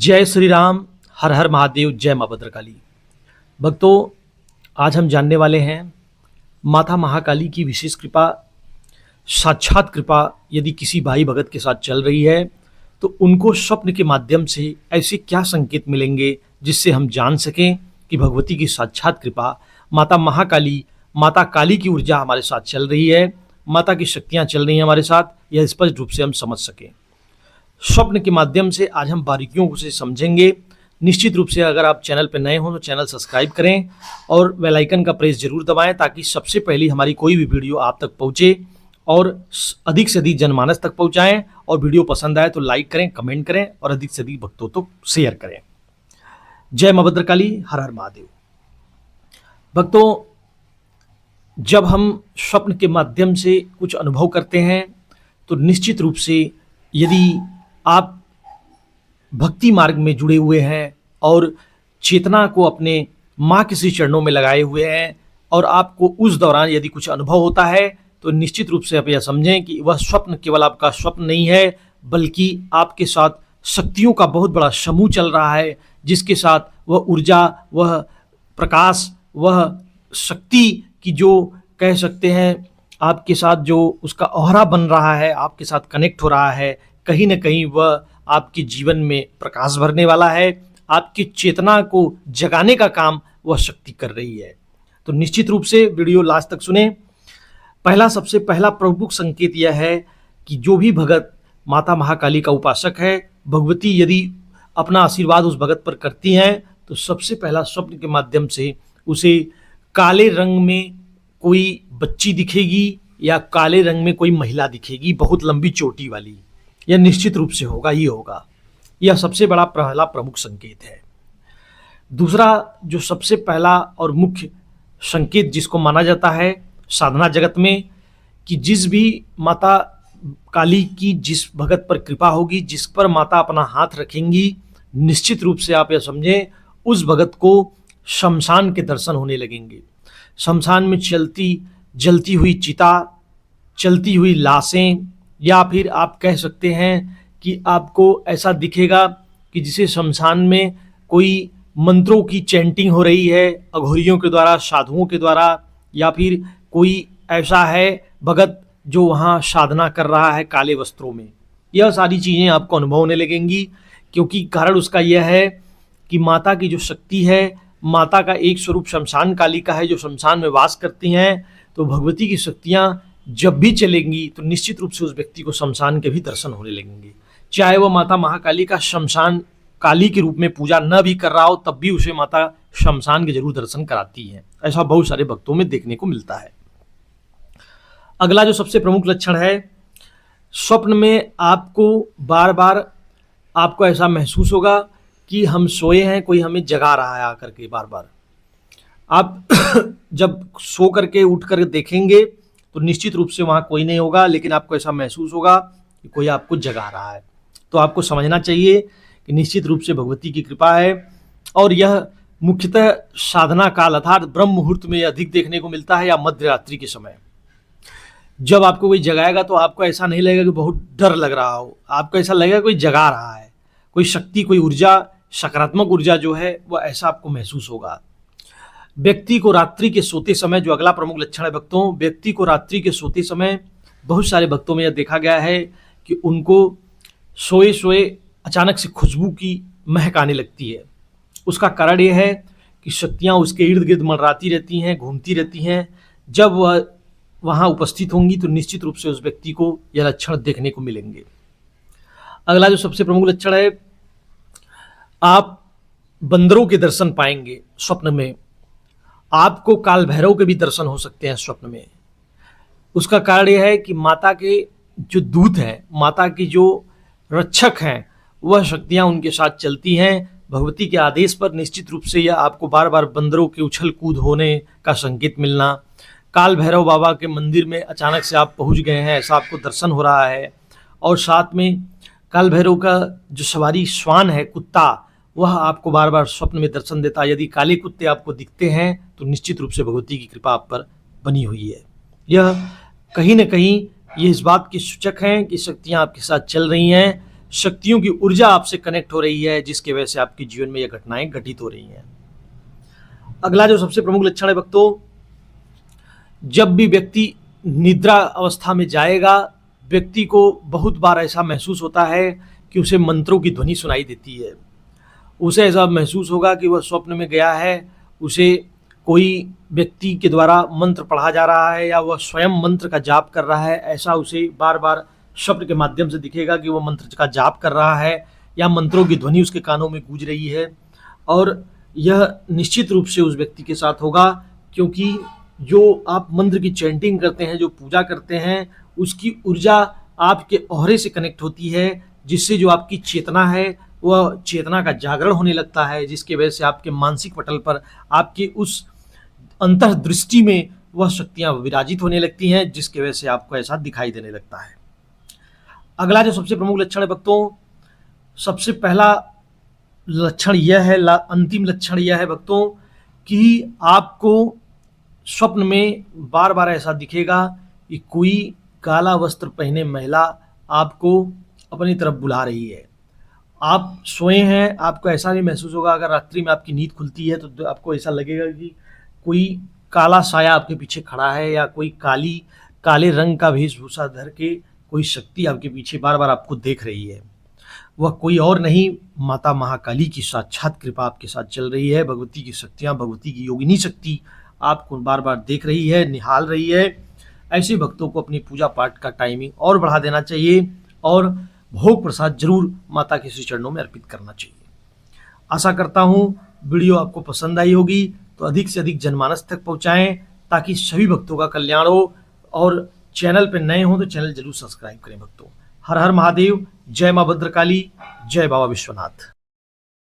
जय श्री राम, हर हर महादेव, जय माँ भद्रकाली। भक्तों, आज हम जानने वाले हैं माता महाकाली की विशेष कृपा, साक्षात कृपा यदि किसी भाई भगत के साथ चल रही है तो उनको स्वप्न के माध्यम से ऐसे क्या संकेत मिलेंगे जिससे हम जान सकें कि भगवती की साक्षात कृपा, माता महाकाली, माता काली की ऊर्जा हमारे साथ चल रही है, माता की शक्तियाँ चल रही हैं हमारे साथ, यह स्पष्ट रूप से हम समझ सकें। स्वप्न के माध्यम से आज हम बारीकियों से समझेंगे। निश्चित रूप से अगर आप चैनल पर नए हों तो चैनल सब्सक्राइब करें और बेल आइकन का प्रेस जरूर दबाएं ताकि सबसे पहले हमारी कोई भी वीडियो आप तक पहुंचे और अधिक से अधिक जनमानस तक पहुंचाएं। और वीडियो पसंद आए तो लाइक करें, कमेंट करें और अधिक से अधिक भक्तों तक शेयर करें। जय माँ भद्रकाली, हर हर महादेव। भक्तों, जब हम स्वप्न के माध्यम से कुछ अनुभव करते हैं तो निश्चित रूप से यदि आप भक्ति मार्ग में जुड़े हुए हैं और चेतना को अपने माँ के श्री चरणों में लगाए हुए हैं और आपको उस दौरान यदि कुछ अनुभव होता है तो निश्चित रूप से आप यह समझें कि वह स्वप्न केवल आपका स्वप्न नहीं है, बल्कि आपके साथ शक्तियों का बहुत बड़ा समूह चल रहा है, जिसके साथ वह ऊर्जा, वह प्रकाश, वह शक्ति की जो कह सकते हैं आपके साथ जो उसका ऑहरा बन रहा है, आपके साथ कनेक्ट हो रहा है, कहीं ना कहीं वह आपके जीवन में प्रकाश भरने वाला है, आपकी चेतना को जगाने का काम वह शक्ति कर रही है। तो निश्चित रूप से वीडियो लास्ट तक सुने। सबसे पहला प्रमुख संकेत यह है कि जो भी भगत माता महाकाली का उपासक है, भगवती यदि अपना आशीर्वाद उस भगत पर करती हैं तो सबसे पहला स्वप्न के माध्यम से उसे काले रंग में कोई बच्ची दिखेगी या काले रंग में कोई महिला दिखेगी, बहुत लंबी चोटी वाली। यह निश्चित रूप से होगा ही होगा। यह सबसे बड़ा पहला प्रमुख संकेत है। दूसरा जो सबसे पहला और मुख्य संकेत जिसको माना जाता है साधना जगत में, कि जिस भी माता काली की जिस भगत पर कृपा होगी, जिस पर माता अपना हाथ रखेंगी, निश्चित रूप से आप यह समझें उस भगत को शमशान के दर्शन होने लगेंगे। शमशान में जलती हुई चिता, चलती हुई लाशें, या फिर आप कह सकते हैं कि आपको ऐसा दिखेगा कि जिसे शमशान में कोई मंत्रों की चैंटिंग हो रही है, अघोरियों के द्वारा, साधुओं के द्वारा, या फिर कोई ऐसा है भगत जो वहाँ साधना कर रहा है काले वस्त्रों में। यह सारी चीज़ें आपको अनुभव होने लगेंगी, क्योंकि कारण उसका यह है कि माता की जो शक्ति है, माता का एक स्वरूप शमशान काली का है जो शमशान में वास करती हैं। तो भगवती की शक्तियाँ जब भी चलेंगी तो निश्चित रूप से उस व्यक्ति को शमशान के भी दर्शन होने लगेंगे। चाहे वह माता महाकाली का शमशान काली के रूप में पूजा न भी कर रहा हो, तब भी उसे माता शमशान के जरूर दर्शन कराती है। ऐसा बहुत सारे भक्तों में देखने को मिलता है। अगला जो सबसे प्रमुख लक्षण है, स्वप्न में आपको बार बार आपको ऐसा महसूस होगा कि हम सोए हैं, कोई हमें जगा रहा है आकर के बार बार। आप जब सो करके उठ कर देखेंगे तो निश्चित रूप से वहाँ कोई नहीं होगा, लेकिन आपको ऐसा महसूस होगा कि कोई आपको जगा रहा है। तो आपको समझना चाहिए कि निश्चित रूप से भगवती की कृपा है। और यह मुख्यतः साधना काल अर्थात ब्रह्म मुहूर्त में अधिक देखने को मिलता है, या मध्य रात्रि के समय। जब आपको कोई जगाएगा तो आपको ऐसा नहीं लगेगा कि बहुत डर लग रहा हो, आपको ऐसा लगेगा कोई जगा रहा है, कोई शक्ति, कोई ऊर्जा, सकारात्मक ऊर्जा जो है वह ऐसा आपको महसूस होगा। व्यक्ति को रात्रि के सोते समय, जो अगला प्रमुख लक्षण है भक्तों, व्यक्ति को रात्रि के सोते समय बहुत सारे भक्तों में यह देखा गया है कि उनको सोए सोए अचानक से खुशबू की महक आने लगती है। उसका कारण यह है कि शक्तियाँ उसके इर्द गिर्द मंडराती रहती हैं, घूमती रहती हैं। जब वह वहाँ उपस्थित होंगी तो निश्चित रूप से उस व्यक्ति को यह लक्षण देखने को मिलेंगे। अगला जो सबसे प्रमुख लक्षण है, आप बंदरों के दर्शन पाएंगे स्वप्न में। आपको काल भैरव के भी दर्शन हो सकते हैं स्वप्न में। उसका कारण यह है कि माता के जो दूत हैं, माता की जो रक्षक हैं, वह शक्तियाँ उनके साथ चलती हैं। भगवती के आदेश पर निश्चित रूप से यह आपको बार बार बंदरों के उछल कूद होने का संकेत मिलना, काल भैरव बाबा के मंदिर में अचानक से आप पहुंच गए हैं ऐसा आपको दर्शन हो रहा है। और साथ में काल भैरव का जो सवारी श्वान है, कुत्ता, वह आपको बार बार स्वप्न में दर्शन देता है। यदि काले कुत्ते आपको दिखते हैं तो निश्चित रूप से भगवती की कृपा आप पर बनी हुई है। यह कहीं न कहीं ये इस बात के सूचक हैं कि शक्तियाँ आपके साथ चल रही हैं। शक्तियों की ऊर्जा आपसे कनेक्ट हो रही है, जिसकी वजह से आपके जीवन में ये घटनाएं घटित हो रही हैं। अगला जो सबसे प्रमुख लक्षण है भक्तों, जब भी व्यक्ति निद्रा अवस्था में जाएगा, व्यक्ति को बहुत बार ऐसा महसूस होता है कि उसे मंत्रों की ध्वनि सुनाई देती है। उसे ऐसा महसूस होगा कि वह स्वप्न में गया है, उसे कोई व्यक्ति के द्वारा मंत्र पढ़ा जा रहा है या वह स्वयं मंत्र का जाप कर रहा है। ऐसा उसे बार बार स्वप्न के माध्यम से दिखेगा कि वह मंत्र का जाप कर रहा है या मंत्रों की ध्वनि उसके कानों में गूंज रही है। और यह निश्चित रूप से उस व्यक्ति के साथ होगा, क्योंकि जो आप मंत्र की चैंटिंग करते हैं, जो पूजा करते हैं, उसकी ऊर्जा आपके ऑरे से कनेक्ट होती है, जिससे जो आपकी चेतना है वह चेतना का जागरण होने लगता है, जिसकी वजह से आपके मानसिक पटल पर, आपकी उस अंतर्दृष्टि में वह शक्तियां विराजित होने लगती हैं, जिसकी वजह से आपको ऐसा दिखाई देने लगता है। अगला जो सबसे प्रमुख लक्षण है भक्तों, सबसे पहला लक्षण यह है, अंतिम लक्षण यह है भक्तों, कि आपको स्वप्न में बार बार ऐसा दिखेगा कि कोई काला वस्त्र पहने महिला आपको अपनी तरफ बुला रही है। आप सोए हैं, आपको ऐसा भी महसूस होगा, अगर रात्रि में आपकी नींद खुलती है तो आपको ऐसा लगेगा कि कोई काला साया आपके पीछे खड़ा है या कोई काले रंग का वेशभूषा धर के कोई शक्ति आपके पीछे बार बार आपको देख रही है। वह कोई और नहीं, माता महाकाली की साक्षात कृपा आपके साथ चल रही है। भगवती की शक्तियाँ, भगवती की योगिनी शक्ति आपको बार बार देख रही है, निहाल रही है। ऐसे भक्तों को अपनी पूजा पाठ का टाइमिंग और बढ़ा देना चाहिए और भोग प्रसाद जरूर माता के श्री चरणों में अर्पित करना चाहिए। आशा करता हूँ वीडियो आपको पसंद आई होगी, तो अधिक से अधिक जनमानस तक पहुँचाएँ ताकि सभी भक्तों का कल्याण हो। और चैनल पर नए हो तो चैनल जरूर सब्सक्राइब करें भक्तों। हर हर महादेव, जय माँ भद्रकाली, जय बाबा विश्वनाथ।